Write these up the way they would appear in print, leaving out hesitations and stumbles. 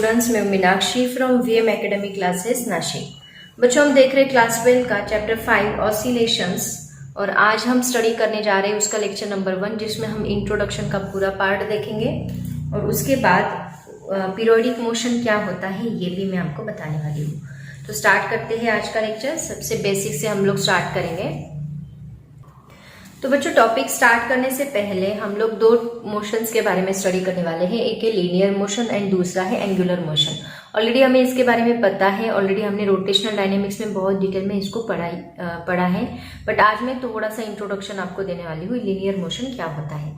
Students, मैं Meenakshi from VM academy classes Nashik. बच्चों, हम देख रहे हैं क्लास 12 का चैप्टर 5 ऑसिलेशंस और आज हम स्टडी करने जा रहे हैं उसका लेक्चर नंबर 1, जिसमें हम इंट्रोडक्शन का पूरा पार्ट देखेंगे और उसके बाद पीरियोडिक मोशन क्या होता है ये भी मैं आपको बताने वाली हूँ। तो स्टार्ट करते हैं आज का लेक्चर। सबसे बेसिक से हम लोग स्टार्ट करेंगे। तो बच्चों, टॉपिक स्टार्ट करने से पहले हम लोग दो मोशंस के बारे में स्टडी करने वाले हैं। एक है लीनियर मोशन एंड दूसरा है एंगुलर मोशन। ऑलरेडी हमें इसके बारे में पता है, ऑलरेडी हमने रोटेशनल डायनेमिक्स में बहुत डिटेल में इसको पढ़ा है, बट आज मैं थोड़ा सा इंट्रोडक्शन आपको देने वाली हूँ। लीनियर मोशन क्या होता है।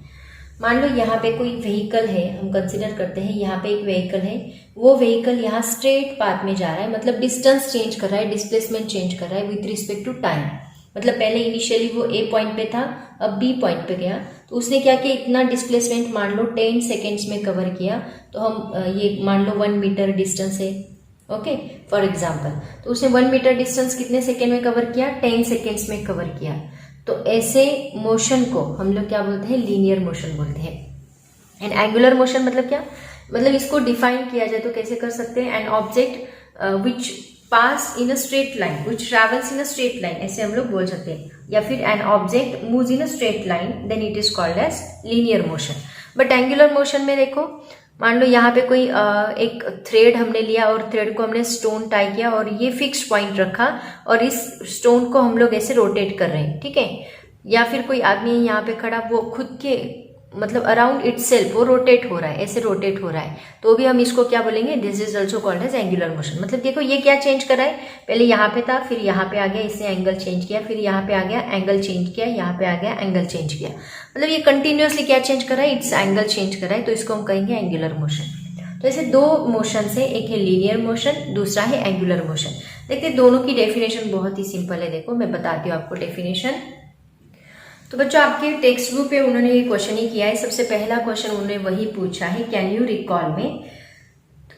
मान लो यहाँ पे कोई व्हीकल है, हम कंसिडर करते हैं यहाँ पे एक व्हीकल है। वो व्हीकल यहाँ स्ट्रेट पाथ में जा रहा है, मतलब डिस्टेंस चेंज कर रहा है, डिस्प्लेसमेंट चेंज कर रहा है विथ रिस्पेक्ट टू टाइम। मतलब पहले इनिशियली वो ए पॉइंट पे था, अब बी पॉइंट पे गया, तो उसने क्या किया, इतना डिस्प्लेसमेंट मान लो 10 सेकेंड्स में कवर किया। तो हम ये मान लो 1 मीटर डिस्टेंस है, ओके फॉर एग्जाम्पल। तो उसने 1 मीटर डिस्टेंस कितने सेकेंड में कवर किया, 10 सेकेंड्स में कवर किया। तो ऐसे मोशन को हम लोग क्या बोलते हैं, लीनियर मोशन बोलते हैं। एंड एंगुलर मोशन मतलब क्या, मतलब इसको डिफाइन किया जाए तो कैसे कर सकते हैं, an object which pass in a straight line which travels in a straight line, ऐसे हम लोग बोल सकते हैं। या फिर an object moves in a straight line, then it is called as linear motion. But angular motion में देखो, मान लो यहाँ पे कोई एक थ्रेड हमने लिया और थ्रेड को हमने स्टोन टाई किया और ये फिक्स पॉइंट रखा और इस स्टोन को हम लोग ऐसे रोटेट कर रहे हैं, ठीक है। या फिर कोई आदमी यहाँ पे खड़ा, वो खुद के मतलब अराउंड इटसेल्फ वो रोटेट हो रहा है, ऐसे रोटेट हो रहा है, तो भी हम इसको क्या बोलेंगे, this is also called as angular motion. मतलब देखो ये क्या चेंज कर रहा है, पहले यहाँ पे था, फिर यहाँ पे आ गया, इसने एंगल चेंज किया, फिर यहाँ पे आ गया, एंगल चेंज किया, यहाँ पे आ गया, एंगल चेंज किया। मतलब ये कंटिन्यूअसली क्या चेंज कर रहा है, इट्स एंगल चेंज कर रहा है, तो इसको हम कहेंगे एंगुलर मोशन। तो ऐसे दो मोशन है, एक है लीनियर मोशन, दूसरा है एंगुलर मोशन। देखते दोनों की डेफिनेशन बहुत ही सिंपल है। देखो मैं बताती हूँ आपको डेफिनेशन। तो बच्चों, आपके टेक्स्ट बुक पे उन्होंने ये क्वेश्चन ही किया है। सबसे पहला क्वेश्चन उन्होंने वही पूछा है, can you recall me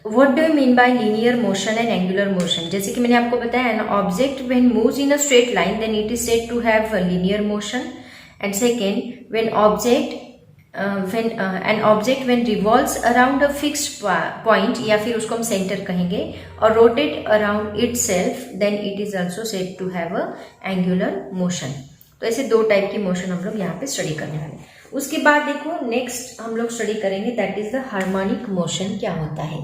what do you mean by linear motion and angular motion. जैसे कि मैंने आपको बताया, an object when moves in a straight line then it is said to have linear motion. And second, when an object when revolves around a fixed point, या फिर उसको हम centre कहेंगे, और rotate around itself, then it is also said to have a angular motion. तो ऐसे दो type की मोशन हम लोग यहाँ पे स्टडी करने वाले हैं। उसके बाद देखो नेक्स्ट हम लोग स्टडी करेंगे, that is the harmonic motion. क्या होता है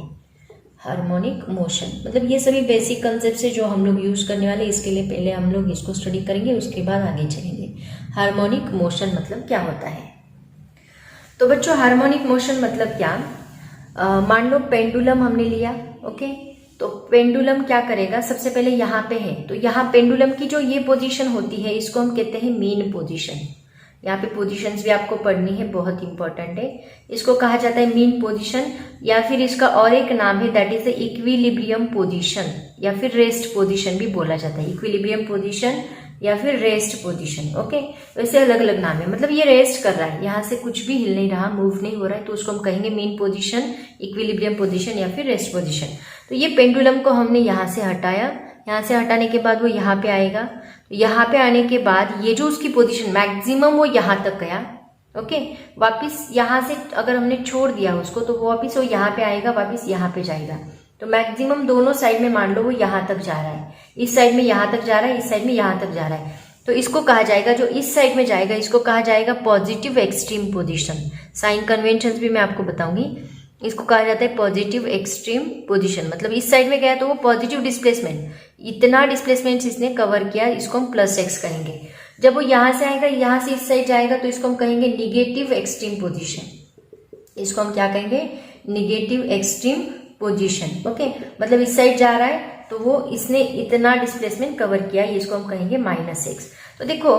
हार्मोनिक मोशन, मतलब ये सभी बेसिक कंसेप्ट है जो हम लोग यूज करने वाले। इसके लिए पहले हम लोग इसको स्टडी करेंगे, उसके बाद आगे चलेंगे। हार्मोनिक मोशन मतलब क्या होता है। तो बच्चों, हार्मोनिक मोशन मतलब क्या, मान लो पेंडुलम हमने लिया, ओके। तो पेंडुलम क्या करेगा, सबसे पहले यहाँ पे है, तो यहाँ पेंडुलम की जो ये पोजीशन होती है इसको हम कहते हैं मीन पोजीशन। यहाँ पे पोजीशंस भी आपको पढ़नी है, बहुत इंपॉर्टेंट है। इसको कहा जाता है मीन पोजीशन, या फिर इसका और एक नाम है, that is the equilibrium position, या फिर रेस्ट पोजीशन भी बोला जाता है। इक्विलिब्रियम पोजीशन या फिर रेस्ट पोजीशन, ओके। वैसे अलग अलग नाम है। मतलब ये रेस्ट कर रहा है, यहाँ से कुछ भी हिल नहीं रहा, मूव नहीं हो रहा है, तो उसको हम कहेंगे मीन पोजीशन, इक्विलिब्रियम पोजीशन या फिर रेस्ट पोजीशन। तो ये पेंडुलम को हमने यहाँ से हटाया, यहाँ से हटाने के बाद वो यहाँ पे आएगा। तो यहाँ पे आने के बाद ये जो उसकी पोजीशन मैक्सिमम वो यहाँ तक गया, ओके। वापिस यहाँ से अगर हमने छोड़ दिया उसको, तो वो वापिस वो यहाँ पे आएगा, वापिस यहाँ पे जाएगा। तो मैक्सिमम दोनों साइड में मान लो वो यहाँ तक जा रहा है, इस साइड में यहाँ तक जा रहा है, इस साइड में यहाँ तक जा रहा है। तो इसको कहा जाएगा, जो इस साइड में जाएगा इसको कहा जाएगा positive extreme position. Sign conventions भी मैं आपको बताऊंगी। इसको कहा जाता है पॉजिटिव एक्सट्रीम पोजीशन, मतलब इस साइड में गया तो वो पॉजिटिव डिस्प्लेसमेंट, इतना डिस्प्लेसमेंट इसने कवर किया, इसको हम प्लस एक्स कहेंगे। जब वो यहाँ से आएगा, यहाँ से इस साइड जाएगा, तो इसको हम कहेंगे निगेटिव एक्सट्रीम पोजीशन। इसको हम क्या कहेंगे, निगेटिव एक्सट्रीम पोजीशन, ओके। मतलब इस साइड जा रहा है तो वो इसने इतना डिस्प्लेसमेंट कवर किया, इसको हम कहेंगे माइनस एक्स। तो देखो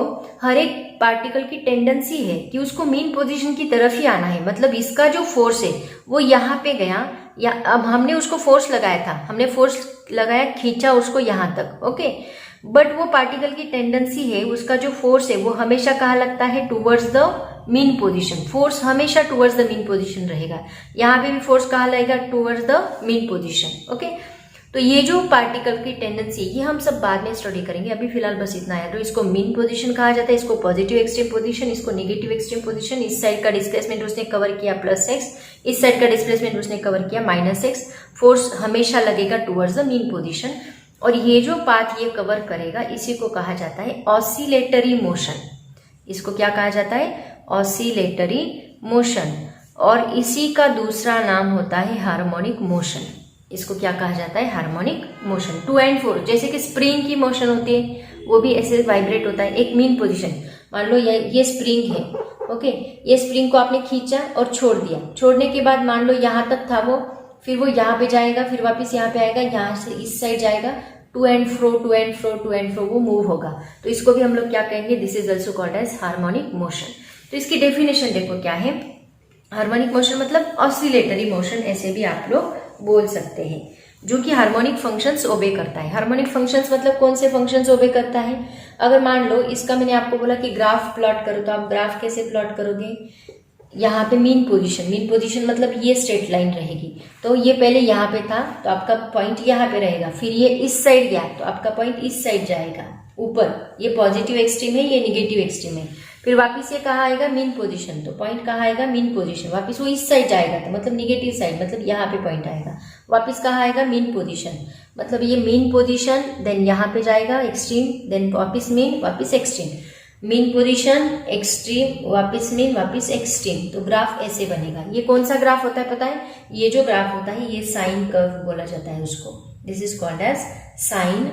हर एक पार्टिकल की टेंडेंसी है कि उसको मीन पोजीशन की तरफ ही आना है। मतलब इसका जो फोर्स है वो यहाँ पे गया, या अब हमने उसको फोर्स लगाया था, हमने फोर्स लगाया, खींचा उसको यहाँ तक, ओके। बट वो पार्टिकल की टेंडेंसी है, उसका जो फोर्स है वो हमेशा कहाँ लगता है, towards the mean position. Force हमेशा टूवर्ड्स द मीन पोजीशन रहेगा। यहाँ पे भी फोर्स कहाँ लगेगा, towards the mean position, okay. तो ये जो पार्टिकल की टेंडेंसी ये हम सब बाद में स्टडी करेंगे, अभी फिलहाल बस इतना है। तो इसको मीन पोजीशन कहा जाता है, इसको पॉजिटिव एक्सट्रीम पोजीशन, इसको नेगेटिव एक्सट्रीम पोजीशन। इस साइड का डिस्प्लेसमेंट उसने कवर किया +x, इस साइड का डिस्प्लेसमेंट उसने कवर किया -x। फोर्स हमेशा लगेगा टुवर्ड्स द मीन पोजीशन, और ये जो पाथ ये कवर करेगा इसी को कहा जाता है ऑसिलेटरी मोशन। इसको क्या कहा जाता है? Oscillatory motion. और इसी का दूसरा नाम होता है हार्मोनिक मोशन। इसको क्या कहा जाता है? Harmonic motion. 2 and 4 जैसे कि स्प्रिंग की मोशन होती है, वो भी ऐसे वाइब्रेट होता है। एक मीन पोजीशन, मान लो ये स्प्रिंग है, ओके, ये स्प्रिंग को आपने खींचा और छोड़ दिया। छोड़ने के बाद मान लो यहाँ तक था वो, फिर वो यहाँ पे जाएगा, फिर वापस यहाँ पे आएगा, यहाँ से इस साइड जाएगा, टू एंड फ्रो वो मूव होगा। तो इसको भी हम लोग क्या कहेंगे? This is also called as harmonic motion. तो इसकी डेफिनेशन देखो क्या है। हार्मोनिक मोशन मतलब ऑसिलेटरी मोशन, ऐसे भी आप लोग बोल सकते हैं, जो कि हार्मोनिक फंक्शंस ओबे करता है। हार्मोनिक फंक्शंस मतलब कौन से फंक्शंस ओबे करता है? अगर मान लो इसका मैंने आपको बोला कि ग्राफ प्लॉट करो, तो आप ग्राफ कैसे प्लॉट करोगे? यहाँ पे मीन पोजीशन मतलब ये स्ट्रेट लाइन रहेगी। तो ये पहले यहाँ पे था तो आपका पॉइंट यहाँ पे रहेगा, फिर ये इस साइड गया तो आपका पॉइंट इस साइड जाएगा ऊपर। ये पॉजिटिव एक्सट्रीम है, ये निगेटिव एक्सट्रीम है। फिर वापस ये कहाँ आएगा? Mean position. तो पॉइंट कहाँ आएगा? Mean position. वापस वो इस साइड जाएगा तो मतलब निगेटिव साइड, मतलब यहाँ पे पॉइंट आएगा। वापस कहाँ आएगा? Mean position. मतलब ये मीन पोजीशन, देन यहाँ पे जाएगा एक्सट्रीम, देन वापस मीन, वापस एक्सट्रीम, मीन पोजीशन, एक्सट्रीम, वापस मीन, वापस एक्सट्रीम। तो ग्राफ ऐसे बनेगा। ये कौन सा ग्राफ होता है पता है? ये जो ग्राफ होता है ये साइन कर्व बोला जाता है उसको। This is called as sine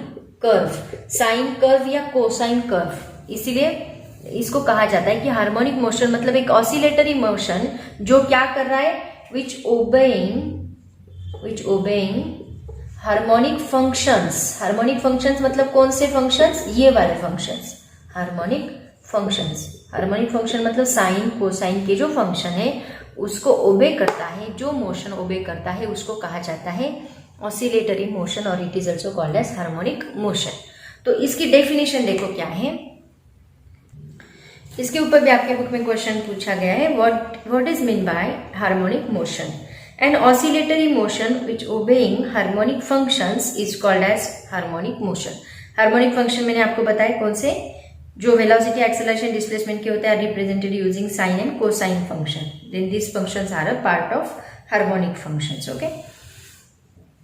curve. Sine curve या कोसाइन कर्व, इसीलिए इसको कहा जाता है कि हार्मोनिक मोशन मतलब एक ऑसिलेटरी मोशन जो क्या कर रहा है? Which obeying harmonic functions. Harmonic functions मतलब कौन से फंक्शंस? ये वाले functions, harmonic functions. Harmonic function मतलब साइन कोसाइन के जो फंक्शन है उसको ओबे करता है, जो मोशन ओबे करता है उसको कहा जाता है ऑसिलेटरी मोशन, और it is also called as harmonic motion. तो इसकी डेफिनेशन देखो क्या है। इसके ऊपर भी आपके बुक में क्वेश्चन पूछा गया है, what is mean by harmonic motion? An oscillatory motion which obeying harmonic functions is called as harmonic motion. Harmonic function मैंने आपको बताया कौन से? जो वेलोसिटी, एक्सेलरेशन, डिस्प्लेसमेंट के होते हैं, represented using sine and cosine function. Then this functions are a part of harmonic functions. Okay,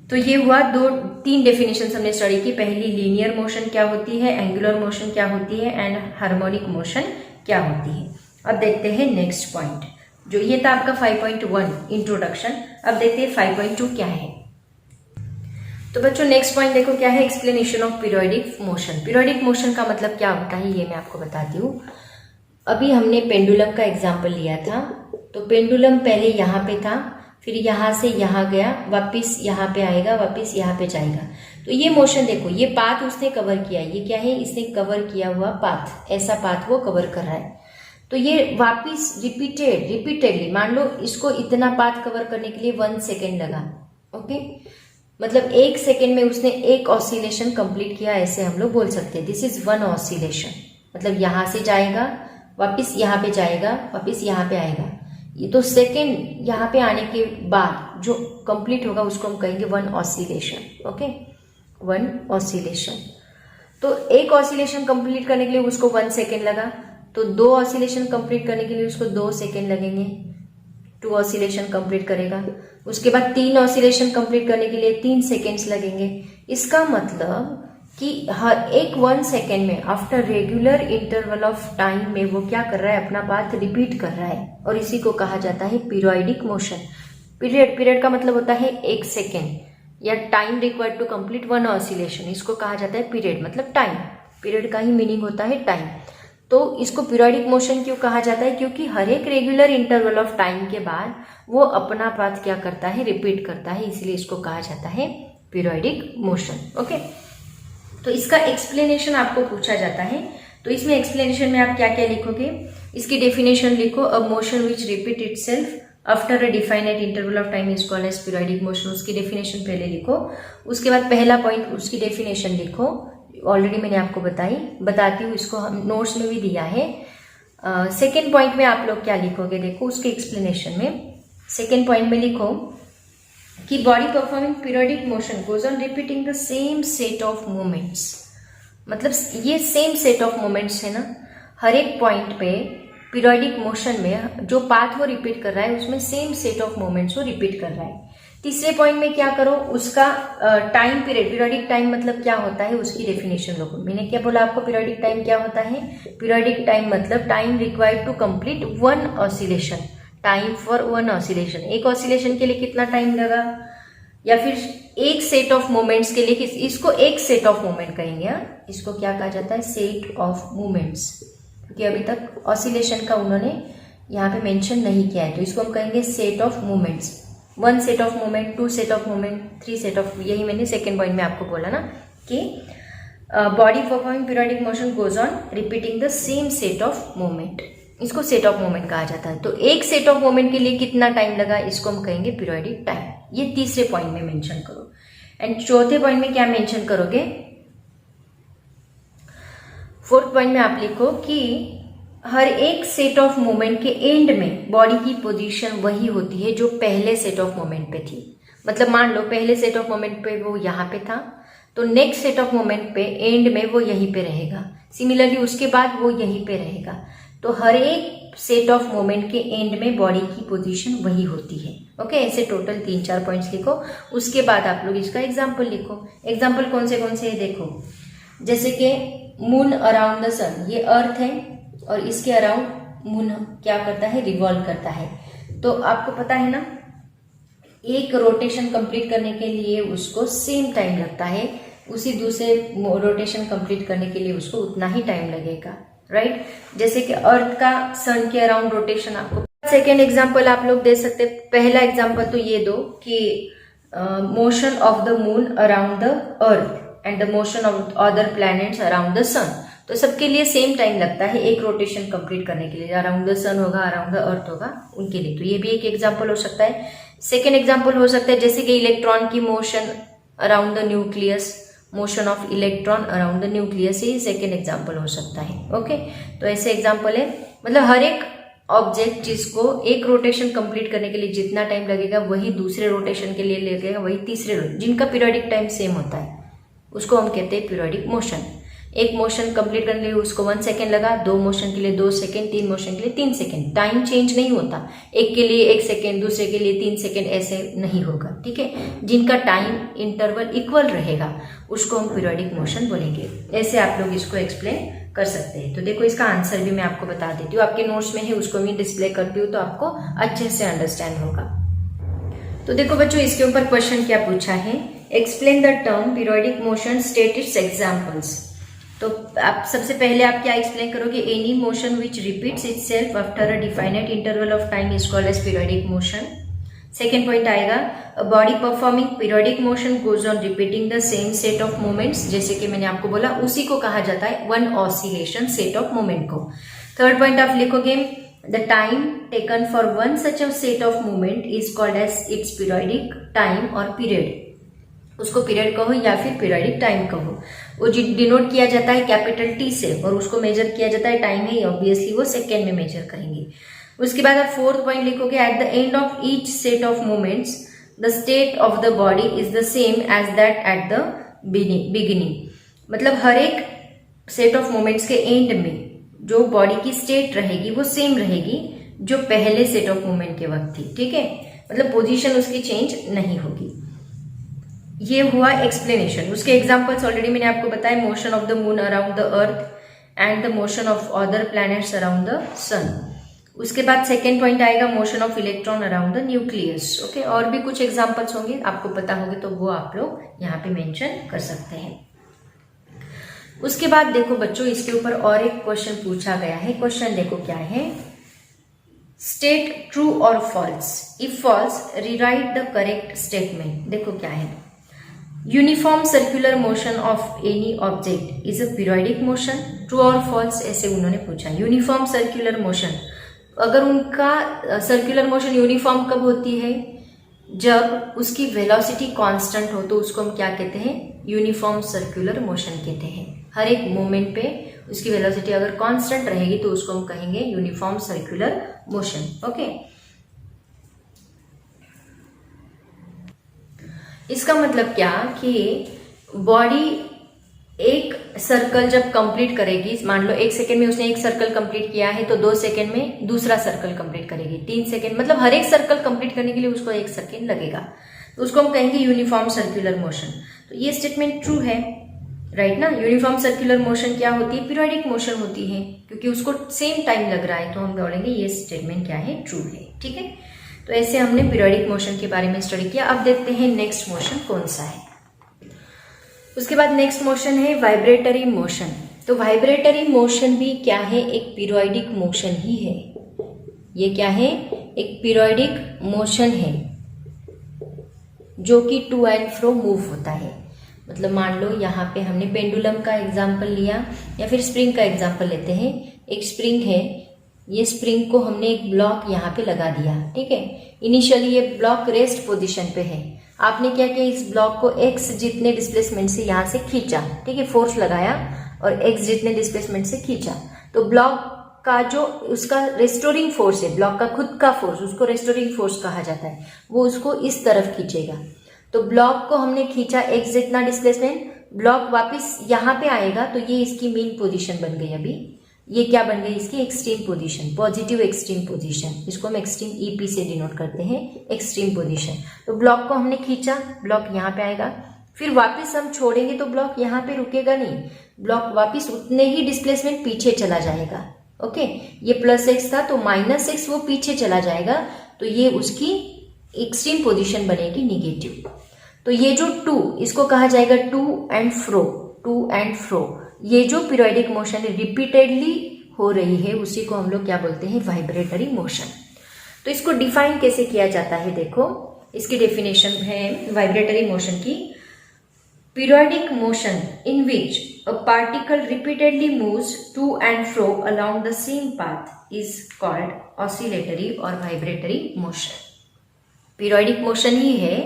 तो ये हुआ 2-3 डेफिनेशन हमने स्टडी की। पहली लीनियर मोशन क्या होती है, एंगुलर मोशन क्या होती है, एंड हार्मोनिक मोशन क्या होती है। अब देखते हैं नेक्स्ट पॉइंट, जो ये था आपका 5.1 इंट्रोडक्शन। अब देखते हैं 5.2 क्या है। तो बच्चों नेक्स्ट पॉइंट देखो क्या है, explanation of periodic motion. Periodic motion का मतलब क्या होता है ये मैं आपको बताती हूँ। अभी हमने पेंडुलम का एग्जाम्पल लिया था। तो पेंडुलम पहले यहाँ पे था, फिर यहाँ से यहाँ गया, वापिस यहाँ पे आएगा, वापिस यहाँ पे जाएगा। तो ये मोशन देखो, ये पाथ उसने कवर किया। ये क्या है? इसने कवर किया हुआ पाथ, ऐसा पाथ वो कवर कर रहा है। तो ये वापिस रिपीटेडली, मान लो इसको इतना पाथ कवर करने के लिए 1 सेकेंड लगा। ओके, मतलब 1 सेकेंड में उसने एक ऑसिलेशन कंप्लीट किया, ऐसे हम लोग बोल सकते हैं। This is 1 oscillation. मतलब यहाँ से जाएगा, वापिस यहाँ पे जाएगा, वापिस यहाँ पे आएगा। ये तो सेकेंड यहाँ पे आने के बाद जो कंप्लीट होगा उसको हम कहेंगे 1 ऑसिलेशन। Okay, 1 oscillation. तो एक ऑसिलेशन कंप्लीट करने के लिए उसको 1 सेकेंड लगा, तो 2 ऑसिलेशन कंप्लीट करने के लिए उसको 2 सेकेंड लगेंगे, 2 ऑसिलेशन कंप्लीट करेगा। उसके बाद 3 ऑसिलेशन कंप्लीट करने के लिए 3 सेकेंड्स लगेंगे। इसका मतलब कि हर एक 1 सेकेंड में after regular interval of time में वो क्या कर रहा है? अपना पाथ रिपीट कर रहा है, और इसी को कहा जाता है पीरियोडिक मोशन। पीरियड का मतलब होता है 1 सेकेंड या time required to complete 1 oscillation. इसको कहा जाता है पीरियड, मतलब टाइम। पीरियड का ही मीनिंग होता है टाइम। तो इसको पीरियोडिक मोशन क्यों कहा जाता है? क्योंकि हर एक रेगुलर इंटरवल ऑफ टाइम के बाद वो अपना पाथ क्या करता है? रिपीट करता है, इसलिए इसको कहा जाता है पीरियोडिक मोशन। ओके, तो इसका एक्सप्लेनेशन आपको पूछा जाता है। तो इसमें एक्सप्लेनेशन में आप क्या क्या लिखोगे? इसकी डेफिनेशन लिखो, a motion which repeat itself after a definite interval of time is called as periodic motion. उसकी डेफिनेशन पहले लिखो, उसके बाद पहला पॉइंट उसकी डेफिनेशन लिखो। ऑलरेडी मैंने आपको बताती हूँ, इसको हम नोट्स में भी दिया है। सेकेंड पॉइंट में आप लोग क्या लिखोगे देखो, उसके एक्सप्लेनेशन में सेकेंड पॉइंट में लिखो कि body performing periodic motion goes on repeating the same set of movements. मतलब ये सेम सेट ऑफ मूवमेंट्स है ना, हर एक पॉइंट पे पीरियोडिक मोशन में जो पाथ वो रिपीट कर रहा है उसमें सेम सेट ऑफ मूवमेंट्स वो रिपीट कर रहा है। तीसरे पॉइंट में क्या करो, उसका टाइम पीरियड, पीरियोडिक टाइम मतलब क्या होता है उसकी डेफिनेशन लो। मैंने क्या बोला आपको, पीरियोडिक टाइम क्या होता है? पीरियोडिक टाइम मतलब time required to complete one oscillation, time for one oscillation. एक ऑसिलेशन के लिए कितना टाइम लगा, या फिर एक सेट ऑफ मोमेंट्स के लिए, इसको एक सेट ऑफ मोमेंट कहेंगे। हाँ, इसको क्या कहा जाता है? सेट ऑफ मोमेंट्स, क्योंकि अभी तक ऑसिलेशन का उन्होंने यहाँ पे मेंशन नहीं किया है, तो इसको हम कहेंगे set of moments. One set of moment, two set of moment, three set of, यही मैंने सेकेंड पॉइंट में आपको बोला ना कि body performing periodic motion goes on repeating the same set of moment, इसको सेट ऑफ मोमेंट कहा जाता है। तो एक सेट ऑफ मोमेंट के लिए कितना टाइम लगा, इसको हम कहेंगे पीरियोडिक टाइम। ये तीसरे पॉइंट में मेंशन करो। एंड चौथे पॉइंट में क्या मेंशन करोगे? फोर्थ पॉइंट में आप लिखो कि हर एक सेट ऑफ मोमेंट के एंड में बॉडी की पोजीशन वही होती है जो पहले सेट ऑफ मोमेंट पे थी। मतलब मान लो पहले सेट ऑफ मोमेंट पे वो यहाँ पे था, तो नेक्स्ट सेट ऑफ मोमेंट पे एंड में वो यहीं पे रहेगा, सिमिलरली उसके बाद वो यहीं पे रहेगा। तो हर एक सेट ऑफ मोमेंट के एंड में बॉडी की पोजीशन वही होती है। ओके, ऐसे टोटल 3-4 पॉइंट्स लिखो। उसके बाद आप लोग इसका एग्जाम्पल लिखो। एग्जाम्पल कौन से है देखो, जैसे कि मून अराउंड द सन, ये अर्थ है और इसके अराउंड मून क्या करता है? रिवॉल्व करता है। तो आपको पता है ना, एक रोटेशन कंप्लीट करने के लिए उसको सेम टाइम लगता है, उसी दूसरे रोटेशन कंप्लीट करने के लिए उसको उतना ही टाइम लगेगा, राइट? जैसे कि अर्थ का सन के अराउंड रोटेशन आपको। सेकेंड एग्जाम्पल आप लोग दे सकते, पहला एग्जाम्पल तो ये दो कि motion of the moon around the earth and the motion of other planets around the sun. तो सबके लिए सेम टाइम लगता है एक रोटेशन कंप्लीट करने के लिए, अराउंड द सन होगा, अराउंड द अर्थ होगा, उनके लिए। तो ये भी एक एग्जांपल हो सकता है। सेकेंड एग्जांपल हो सकता है जैसे कि इलेक्ट्रॉन की motion around the nucleus, motion of electron around the nucleus, ये सेकेंड एग्जांपल हो सकता है। ओके, तो ऐसे एग्जांपल है, मतलब हर एक ऑब्जेक्ट जिसको एक रोटेशन कंप्लीट करने के लिए जितना टाइम लगेगा वही दूसरे रोटेशन के लिए लगेगा, वही तीसरे, जिनका पीरियोडिक टाइम सेम होता है उसको हम कहते हैं पीरियोडिक मोशन। एक मोशन कंप्लीट करने के लिए उसको 1 सेकेंड लगा, 2 मोशन के लिए 2 सेकेंड, 3 मोशन के लिए 3 सेकेंड। टाइम चेंज नहीं होता, एक के लिए 1 सेकेंड, दूसरे के लिए 3 सेकेंड, ऐसे नहीं होगा। ठीक है, जिनका टाइम इंटरवल इक्वल रहेगा उसको हम पीरियोडिक मोशन बोलेंगे। ऐसे आप लोग इसको एक्सप्लेन कर सकते हैं। तो देखो इसका आंसर भी मैं आपको बता देती हूँ, आपके नोट्स में है, उसको भी डिस्प्ले करती हूँ तो आपको अच्छे से अंडरस्टैंड होगा। तो देखो बच्चों, इसके ऊपर क्वेश्चन क्या पूछा है, explain the term periodic motion, state its examples. तो आप सबसे पहले आप क्या एक्सप्लेन करोगे, any motion which repeats itself after a definite interval of time is called as periodic motion. Second point आएगा, a body performing periodic motion goes on repeating the same set of moments, जैसे कि मैंने आपको बोला उसी को कहा जाता है one oscillation, set of moment को। थर्ड पॉइंट आप लिखोगे, the time taken for one such a set of moment is called as its periodic time और पीरियड, उसको पीरियड कहो या फिर पीरियोडिक टाइम कहो। वो डिनोट किया जाता है कैपिटल टी से और उसको मेजर किया जाता है टाइम है, ऑब्वियसली वो सेकेंड में मेजर करेंगे। उसके बाद आप फोर्थ पॉइंट लिखोगे, at the end of each set of moments the state of the body is the same as that at the beginning. मतलब हर एक सेट ऑफ मोमेंट्स के एंड में जो बॉडी की स्टेट रहेगी वो सेम रहेगी जो पहले सेट ऑफ मोमेंट के वक्त थी। ठीक है, मतलब पोजीशन उसकी चेंज नहीं होगी। ये हुआ एक्सप्लेनेशन। उसके एग्जांपल्स ऑलरेडी मैंने आपको बताया, motion of the moon around the earth and the motion of other planets around the sun. उसके बाद सेकेंड पॉइंट आएगा, motion of electron around the nucleus. Okay, और भी कुछ एग्जांपल्स होंगे आपको पता होंगे तो वो आप लोग यहाँ पे मेंशन कर सकते हैं। उसके बाद देखो बच्चों, इसके ऊपर और एक क्वेश्चन पूछा गया है। क्वेश्चन देखो क्या है, स्टेट ट्रू और false, if false rewrite the correct statement. देखो क्या है, uniform circular motion of any object is a periodic motion, true और फॉल्स, ऐसे उन्होंने पूछा। यूनिफॉर्म सर्कुलर मोशन, अगर उनका सर्कुलर मोशन यूनिफॉर्म कब होती है, जब उसकी वेलोसिटी कांस्टेंट हो, तो उसको हम क्या कहते हैं, यूनिफॉर्म सर्कुलर मोशन कहते हैं। हर एक मोमेंट पे उसकी वेलोसिटी अगर कांस्टेंट रहेगी तो उसको हम कहेंगे यूनिफॉर्म सर्कुलर मोशन। ओके, इसका मतलब क्या कि बॉडी एक सर्कल जब कंप्लीट करेगी, मान लो 1 सेकेंड में उसने एक सर्कल कंप्लीट किया है तो 2 सेकेंड में दूसरा सर्कल कंप्लीट करेगी, 3 सेकेंड, मतलब हर एक सर्कल कंप्लीट करने के लिए उसको 1 सेकेंड लगेगा, तो उसको हम कहेंगे यूनिफॉर्म सर्कुलर मोशन। तो ये स्टेटमेंट ट्रू है, राइट ना। यूनिफॉर्म सर्कुलर मोशन क्या होती है? पीरियोडिक मोशन होती है, क्योंकि उसको सेम टाइम लग रहा है, तो हम बोलेंगे ये स्टेटमेंट क्या है? ट्रू है। ठीक है, तो ऐसे हमने पीरियोडिक मोशन के बारे में स्टडी किया। अब देखते हैं नेक्स्ट मोशन कौन सा है। उसके बाद नेक्स्ट मोशन है वाइब्रेटरी मोशन। तो वाइब्रेटरी मोशन भी क्या है? एक पीरियोडिक मोशन ही है। ये क्या है? एक पीरियोडिक मोशन है जो कि टू एंड फ्रो मूव होता है। मतलब मान लो यहाँ पे हमने पेंडुलम का एग्जाम्पल लिया या फिर स्प्रिंग का एग्जाम्पल लेते हैं। एक स्प्रिंग है, ये स्प्रिंग को हमने एक ब्लॉक यहाँ पे लगा दिया, ठीक है। इनिशियली ये ब्लॉक रेस्ट पोजीशन पे है। आपने क्या किया? इस ब्लॉक को x जितने डिस्प्लेसमेंट से यहाँ से खींचा, ठीक है, फोर्स लगाया और x जितने डिस्प्लेसमेंट से खींचा, तो ब्लॉक का जो उसका रेस्टोरिंग फोर्स है, ब्लॉक का खुद का फोर्स, उसको रेस्टोरिंग फोर्स कहा जाता है, वो उसको इस तरफ खींचेगा। तो ब्लॉक को हमने खींचा x जितना डिस्प्लेसमेंट, ब्लॉक वापस यहाँ पे आएगा, तो ये इसकी मीन पोजीशन बन गई। अभी ये क्या बन गई? इसकी extreme position, positive extreme position. इसको हम एक्सट्रीम ईपी से डिनोट करते हैं, एक्सट्रीम पोजीशन। तो ब्लॉक को हमने खींचा, ब्लॉक यहाँ पे आएगा, फिर वापस हम छोड़ेंगे तो ब्लॉक यहाँ पे रुकेगा नहीं, ब्लॉक वापस उतने ही डिस्प्लेसमेंट पीछे चला जाएगा। ओके, ये +x था तो -x वो पीछे चला जाएगा, तो ये उसकी एक्सट्रीम पोजीशन बनेगी निगेटिव। तो ये जो 2, इसको कहा जाएगा टू एंड फ्रो। ये जो पीरियोडिक मोशन रिपीटेडली हो रही है उसी को हम लोग क्या बोलते हैं? Vibratory motion. तो इसको डिफाइन कैसे किया जाता है? देखो, इसकी डेफिनेशन है वाइब्रेटरी मोशन की। Periodic motion in which a particle repeatedly moves to and fro along the same path is called oscillatory और वाइब्रेटरी मोशन। पीरियोडिक मोशन ही है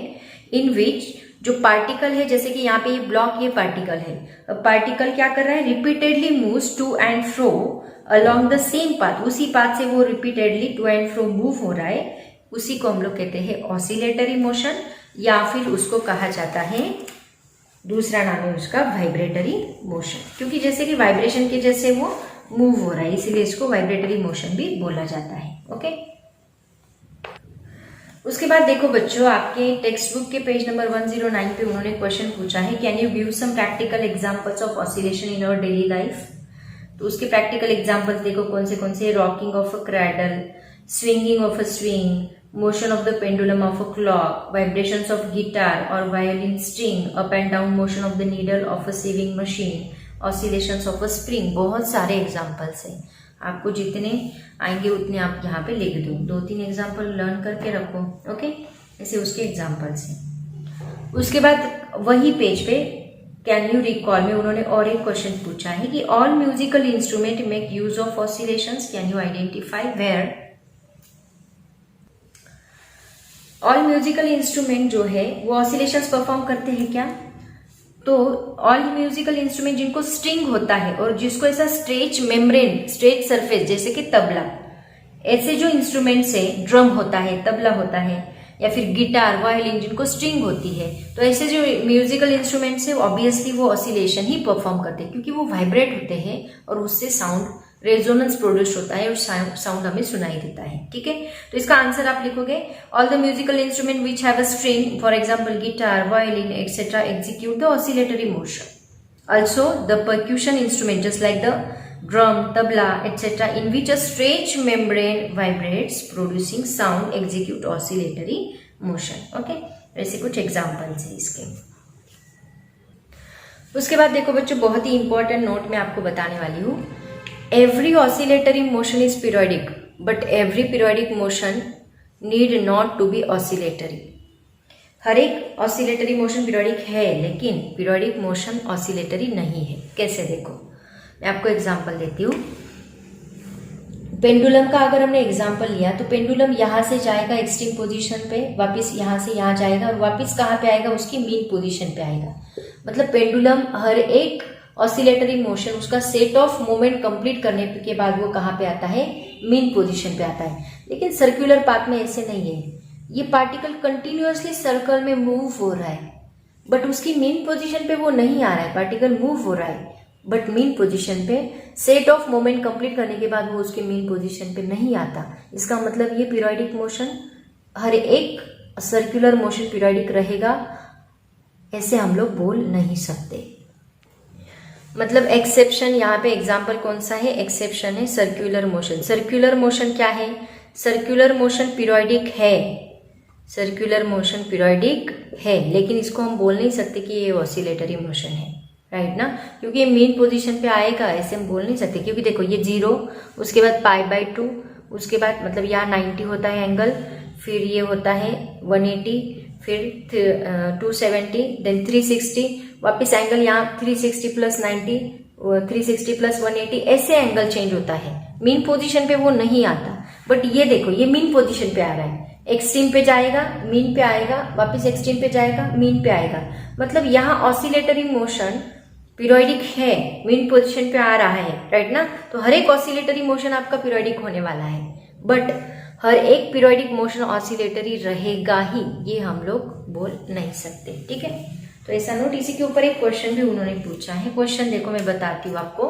इन विच जो पार्टिकल है, जैसे कि यहाँ पे ये ब्लॉक, ये पार्टिकल है, अब पार्टिकल क्या कर रहा है? Repeatedly moves to and fro along the same path, उसी पाथ से वो repeatedly to and fro move हो रहा है, उसी को हम लोग कहते हैं ऑसिलेटरी मोशन, या फिर उसको कहा जाता है, दूसरा नाम है उसका वाइब्रेटरी मोशन, क्योंकि जैसे कि वाइब्रेशन के जैसे वो मूव हो रहा है, इसीलिए इसको वाइब्रेटरी मोशन भी बोला जाता है। ओके, उसके बाद देखो बच्चों, आपके टेक्स्ट बुक के पेज नंबर 109 पे उन्होंने क्वेश्चन पूछा है, can you give some practical examples of oscillation in our daily life. तो उसके प्रैक्टिकल एग्जांपल्स देखो कौन से rocking of a cradle, swinging of a swing, motion of the pendulum of a clock, vibrations of guitar और violin string, up and down motion of the needle of a sewing machine, oscillations of a spring. बहुत सारे examples हैं, आपको जितने आएंगे उतने आप यहाँ पे लिख दो, 2-3 एग्जाम्पल लर्न करके रखो। ओके, ऐसे उसके एग्जाम्पल्स हैं। उसके बाद वही पेज पे कैन यू रिकॉल में उन्होंने और एक क्वेश्चन पूछा है कि all musical instrument make use of oscillations, can you identify where. All musical instrument जो है वो ऑसिलेशंस परफॉर्म करते हैं क्या? तो ऑल म्यूजिकल इंस्ट्रूमेंट जिनको स्ट्रिंग होता है और जिसको ऐसा स्ट्रेच मेम्ब्रेन, स्ट्रेच सरफेस, जैसे कि तबला, ऐसे जो इंस्ट्रूमेंट्स है, ड्रम होता है, तबला होता है, या फिर गिटार, वायलिन, जिनको स्ट्रिंग होती है, तो ऐसे जो म्यूजिकल इंस्ट्रूमेंट्स है ऑब्वियसली वो ऑसिलेशन ही परफॉर्म करते हैं, क्योंकि वो वाइब्रेट होते हैं और उससे साउंड रेजोनेंस प्रोड्यूस होता है और साउंड हमें सुनाई देता है। ठीक है, तो इसका आंसर आप लिखोगे, all the musical instrument which have a string, for example guitar, violin etcetera, execute the oscillatory motion. Also the percussion instrument just like the drum, tabla, etc., in which a stretch membrane vibrates, producing sound, execute oscillatory motion. Okay, ऐसे कुछ examples हैं इसके। उसके बाद देखो बच्चों, बहुत ही important note मैं आपको बताने वाली हूँ। Every oscillatory motion is periodic, but every periodic motion need not to be oscillatory. हर एक ऑसिलेटरी मोशन पीरियोडिक है, लेकिन पीरियोडिक मोशन ऑसिलेटरी नहीं है। कैसे? देखो, मैं आपको एग्जाम्पल देती हूँ। पेंडुलम का अगर हमने एग्जाम्पल लिया तो पेंडुलम यहाँ से जाएगा एक्सट्रीम पोजीशन पे, वापस यहाँ से यहाँ जाएगा और वापस कहाँ पे आएगा? उसकी मीन पोजीशन पे आएगा। मतलब पेंडुलम हर एक ऑसिलेटरी मोशन, उसका सेट ऑफ मोमेंट कंप्लीट करने के बाद वो कहाँ पे आता है? मीन पोजीशन पे आता है। लेकिन सर्कुलर पाथ में ऐसे नहीं है, ये पार्टिकल कंटिन्यूअसली सर्कल में मूव हो रहा है, बट उसकी मीन पोजीशन पे वो नहीं आ रहा है, पार्टिकल मूव हो रहा है बट मीन पोजीशन पे सेट ऑफ मोमेंट कंप्लीट करने के बाद वो उसके मीन पोजीशन पे नहीं आता। इसका मतलब ये पीरियोडिक मोशन, हर एक सर्कुलर मोशन पीरियोडिक रहेगा, ऐसे हम लोग बोल नहीं सकते। मतलब एक्सेप्शन, यहाँ पे एग्जाम्पल कौन सा है, एक्सेप्शन है सर्कुलर मोशन। सर्कुलर मोशन क्या है, सर्कुलर मोशन पीरियोडिक है, सर्कुलर मोशन पीरियोडिक है, लेकिन इसको हम बोल नहीं सकते कि ये ऑसिलेटरी मोशन है, राइट ना, क्योंकि ये मेन पोजीशन पे आएगा, ऐसे हम बोल नहीं सकते। क्योंकि देखो ये 0, उसके बाद π/2, उसके बाद मतलब यहाँ 90 होता है एंगल, फिर ये होता है 180, फिर 270, देन 360, वापस एंगल यहाँ 360 प्लस 90, 360 प्लस 180, ऐसे एंगल चेंज होता है। मीन पोजीशन पे वो नहीं आता, बट ये देखो ये मीन पोजीशन पे आ रहा है, एक्सट्रीम पे जाएगा मीन पे आएगा, वापस एक्सट्रीम पे जाएगा मीन पे आएगा। मतलब यहाँ ऑसिलेटरी मोशन पीरियोडिक है, मीन पोजीशन पे आ रहा है, राइट ना। तो हर एक ऑसिलेटरी मोशन आपका पीरियोडिक होने वाला है, बट हर एक पीरियोडिक मोशन ऑसिलेटरी रहेगा ही, ये हम लोग बोल नहीं सकते, ठीक है। तो ऐसा नोट, इसी के ऊपर एक क्वेश्चन भी उन्होंने पूछा है। क्वेश्चन देखो, मैं बताती हूँ आपको।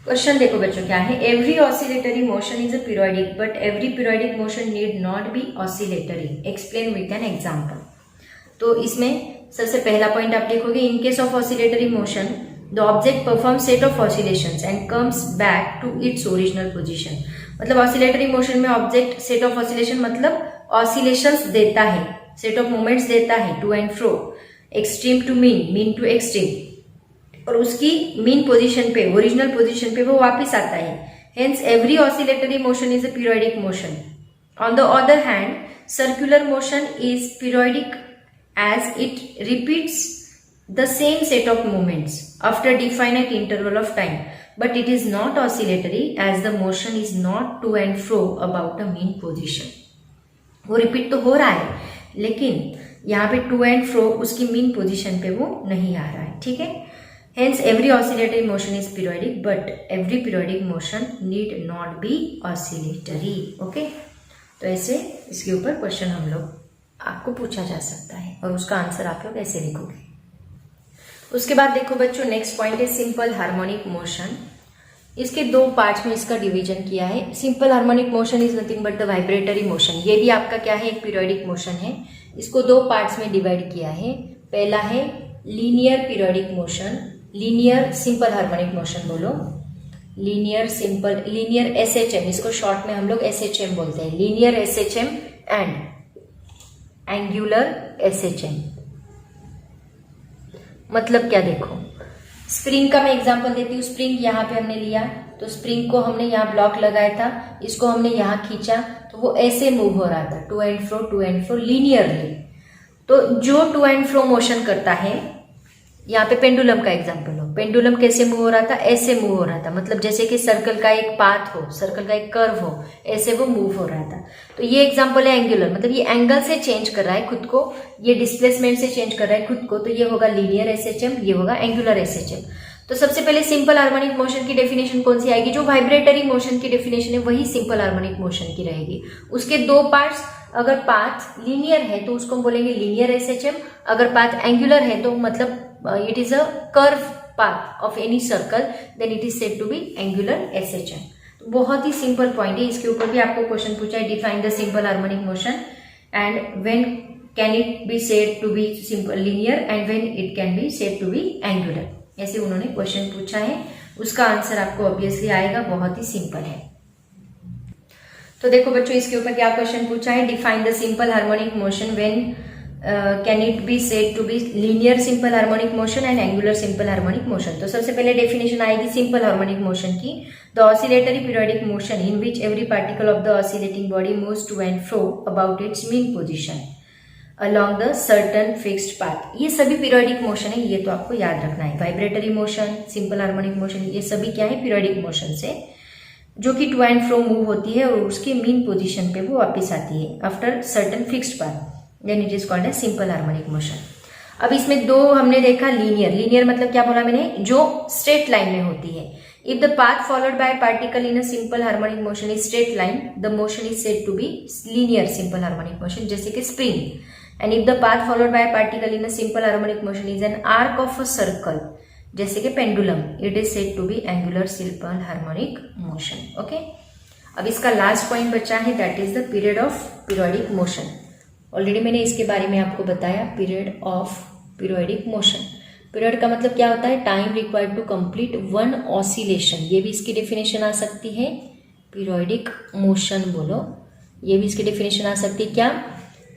क्वेश्चन देखो बच्चों क्या है, every oscillatory motion is a periodic but every periodic motion need not be oscillatory, explain with an example. तो इसमें सबसे पहला पॉइंट आप लिखोगे, in case of oscillatory motion the object perform set of oscillations and comes back to its original position. मतलब oscillatory motion में object set of oscillation मतलब oscillations देता है, सेट ऑफ मोमेंट्स देता है, to and fro, extreme to mean, mean to extreme, और उसकी mean position पे, ओरिजिनल पोजीशन पे वो वापस आता है। Hence every oscillatory motion is a periodic motion. On the other hand circular motion is periodic as it repeats the same set of moments after definite interval of time, but it is not oscillatory as the motion is not to and fro about a mean position। वो repeat तो हो रहा है, लेकिन यहाँ पे to and फ्रो उसकी mean position पे वो नहीं आ रहा है, ठीक है। Hence every oscillatory motion is periodic but every periodic motion need not be oscillatory, okay। तो ऐसे इसके ऊपर क्वेश्चन हम लोग आपको पूछा जा सकता है और उसका आंसर आप लोग ऐसे लिखोगे। उसके बाद देखो बच्चों, नेक्स्ट पॉइंट है सिंपल हार्मोनिक मोशन। इसके दो पार्ट्स में इसका डिवीजन किया है। Simple harmonic motion is nothing but the vibratory motion. ये भी आपका क्या है, एक पीरियोडिक मोशन है। इसको दो पार्ट्स में डिवाइड किया है। पहला है linear periodic motion, linear simple harmonic motion बोलो, लीनियर सिंपल, लीनियर SHM, इसको शॉर्ट में हम लोग SHM बोलते हैं, linear SHM and angular SHM। मतलब क्या, देखो स्प्रिंग का मैं एग्जांपल देती हूँ। स्प्रिंग यहाँ पे हमने लिया, तो स्प्रिंग को हमने यहाँ ब्लॉक लगाया था, इसको हमने यहाँ खींचा तो वो ऐसे मूव हो रहा था, टू एंड फ्रो लीनियरली। तो जो टू एंड फ्रो मोशन करता है, यहाँ पे पेंडुलम का एग्जांपल लो, पेंडुलम कैसे मूव हो रहा था, ऐसे मूव हो रहा था। मतलब जैसे कि सर्कल का एक पाथ हो, सर्कल का एक कर्व हो, ऐसे वो मूव हो रहा था। तो ये एग्जांपल है एंगुलर, मतलब ये एंगल से चेंज कर रहा है खुद को, ये डिस्प्लेसमेंट से चेंज कर रहा है खुद को, तो ये होगा लीनियर SHM, ये होगा एंगुलर SHM। तो सबसे पहले सिंपल हार्मोनिक मोशन की डेफिनेशन कौन सी आएगी, जो वाइब्रेटरी मोशन की डेफिनेशन है वही सिंपल हार्मोनिक मोशन की रहेगी। उसके दो पार्ट्स, अगर पाथ लीनियर है तो उसको हम बोलेंगे लीनियर SHM, अगर पाथ एंगुलर है तो मतलब it is a curve path of any circle, then it is said to be angular SHM। तो बहुत ही सिंपल पॉइंट है, इसके ऊपर भी आपको क्वेश्चन पूछा है, define the simple harmonic motion and when can it be said to be simple linear and when it can be said to be angular. ऐसे उन्होंने क्वेश्चन पूछा है, उसका आंसर आपको ऑब्वियसली आएगा, बहुत ही सिंपल है। तो देखो बच्चों, इसके ऊपर क्या क्वेश्चन पूछा है, define the simple harmonic motion when can it be said to be linear simple harmonic motion and angular simple harmonic motion. तो सबसे पहले डेफिनेशन आएगी सिंपल हार्मोनिक मोशन की, the oscillatory periodic motion in which every particle of the oscillating body moves to and fro about its mean position along the certain fixed path। ये सभी periodic motion है, ये तो आपको याद रखना है। Vibratory motion, simple harmonic motion, ये सभी क्या है, पीरियोडिक मोशन से, जो कि टू एंड फ्रो मूव होती है और उसके मीन पोजीशन पे वो वापस आती है after certain fixed path, then it is called as simple harmonic motion. अब इसमें दो हमने देखा, लीनियर, लीनियर मतलब क्या बोला मैंने, जो स्ट्रेट लाइन में होती है। If the path followed by particle in a simple harmonic motion is straight line, the motion is said to be linear simple harmonic motion. जैसे कि spring, and if the path followed by particle in a simple harmonic motion is an arc of a circle, जैसे कि pendulum, it is said to be angular simple harmonic motion. Okay, अब इसका last point बचा है, that is the period of periodic motion. Already मैंने इसके बारे में आपको बताया, period of periodic motion. Period का मतलब क्या होता है? Time required to complete one oscillation, ये भी इसकी डेफिनेशन आ सकती है। पीरियोडिक मोशन बोलो, ये भी इसकी डेफिनेशन आ सकती है। क्या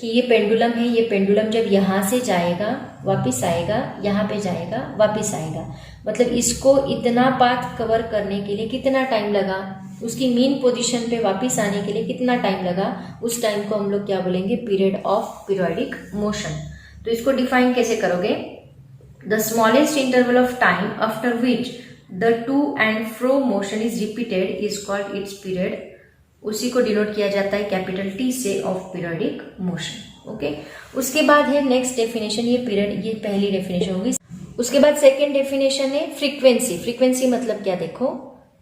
कि ये पेंडुलम है, ये पेंडुलम जब यहाँ से जाएगा वापिस आएगा, यहाँ पे जाएगा वापिस आएगा, मतलब इसको इतना पाथ कवर करने के लिए कितना टाइम लगा, उसकी मीन पोजीशन पे वापिस आने के लिए कितना टाइम लगा, उस टाइम को हम लोग क्या बोलेंगे? Period of periodic motion. तो इसको डिफाइन कैसे करोगे? The smallest interval of time after which the two and fro motion is repeated is called its period. उसी को डिनोट किया जाता है कैपिटल टी से, ऑफ पीरियोडिक मोशन। ओके, उसके बाद है नेक्स्ट डेफिनेशन, ये पीरियड, ये पहली डेफिनेशन होगी। उसके बाद सेकेंड डेफिनेशन है फ्रीक्वेंसी। फ्रीक्वेंसी मतलब क्या? देखो,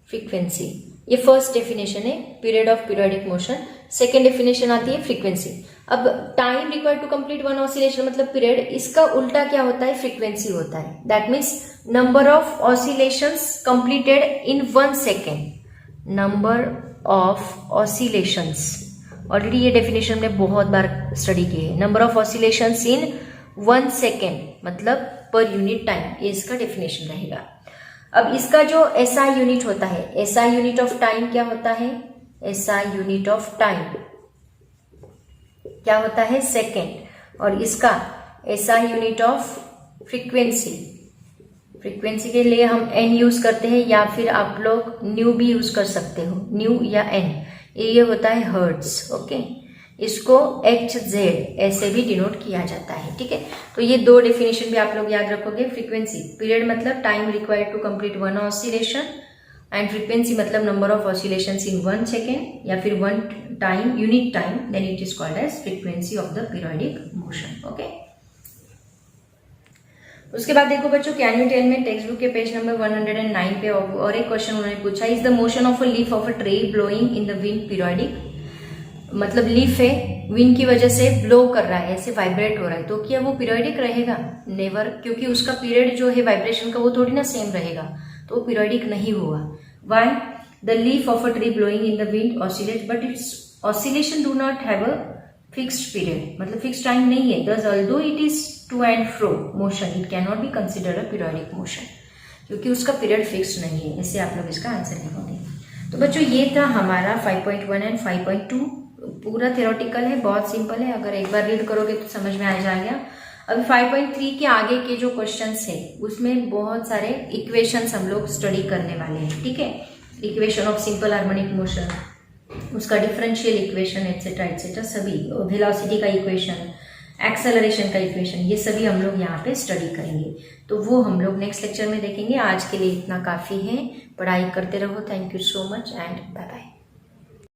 फ्रीक्वेंसी ये फर्स्ट डेफिनेशन है period of periodic motion. Second definition आती है फ्रीक्वेंसी। अब time required to complete one oscillation मतलब पीरियड, इसका उल्टा क्या होता है? फ्रीक्वेंसी होता है। That means number of oscillations completed in 1 second. Number of oscillations, already ये डेफिनेशन हमने बहुत बार स्टडी की है। Number of oscillations in 1 second मतलब पर यूनिट टाइम, ये इसका डेफिनेशन रहेगा। अब इसका जो एसआई यूनिट होता है, एसआई यूनिट ऑफ टाइम क्या होता है? एसआई यूनिट ऑफ टाइम क्या होता है? सेकेंड। और इसका SI unit of frequency, frequency के लिए हम एन यूज करते हैं, या फिर आप लोग न्यू भी यूज कर सकते हो, न्यू या एन, ये होता है हर्ट्ज। ओके, इसको HZ ऐसे भी डिनोट किया जाता है। ठीक है, तो ये दो डेफिनेशन भी आप लोग याद रखोगे। फ्रीक्वेंसी, पीरियड मतलब time required to complete one oscillation, and frequency मतलब number of oscillations in 1 second या फिर 1 time, unit time, then it is called as frequency of the periodic motion. Okay, उसके बाद देखो बच्चों, can you tell me text book के page number 109 पे और एक क्वेश्चन उन्होंने पूछा, is the motion of a leaf of a tree blowing in the wind periodic. मतलब लीफ है, विंड की वजह से ब्लो कर रहा है, ऐसे वाइब्रेट हो रहा है, तो क्या वो पीरियोडिक रहेगा? नेवर, क्योंकि उसका पीरियड जो है वाइब्रेशन का वो थोड़ी ना सेम रहेगा, तो वो पीरियोडिक नहीं हुआ। Why? The leaf of a tree blowing in the wind oscillate but its oscillation do not have a fixed period, मतलब फिक्स टाइम नहीं है। Thus although it is to and fro motion, it can not be considered a periodic motion, क्योंकि उसका period fix नहीं है। इससे आप लोग इसका आंसर लिखोगे। तो बच्चों ये था हमारा 5.1 एंड 5.2, पूरा थ्योरेटिकल है, बहुत सिंपल है, अगर एक बार रीड करोगे तो समझ में आ जाएगा। अभी 5.3 के आगे के जो क्वेश्चंस है उसमें बहुत सारे इक्वेशंस हम लोग स्टडी करने वाले हैं। ठीक है, equation of simple harmonic motion, उसका डिफरेंशियल इक्वेशन एटसेट्रा सभी, वेलोसिटी का इक्वेशन, एक्सेलरेशन का इक्वेशन, ये सभी हम लोग यहाँ पे स्टडी करेंगे। तो वो हम लोग नेक्स्ट लेक्चर में देखेंगे। आज के लिए इतना काफ़ी है, पढ़ाई करते रहो। Thank you so much and bye bye.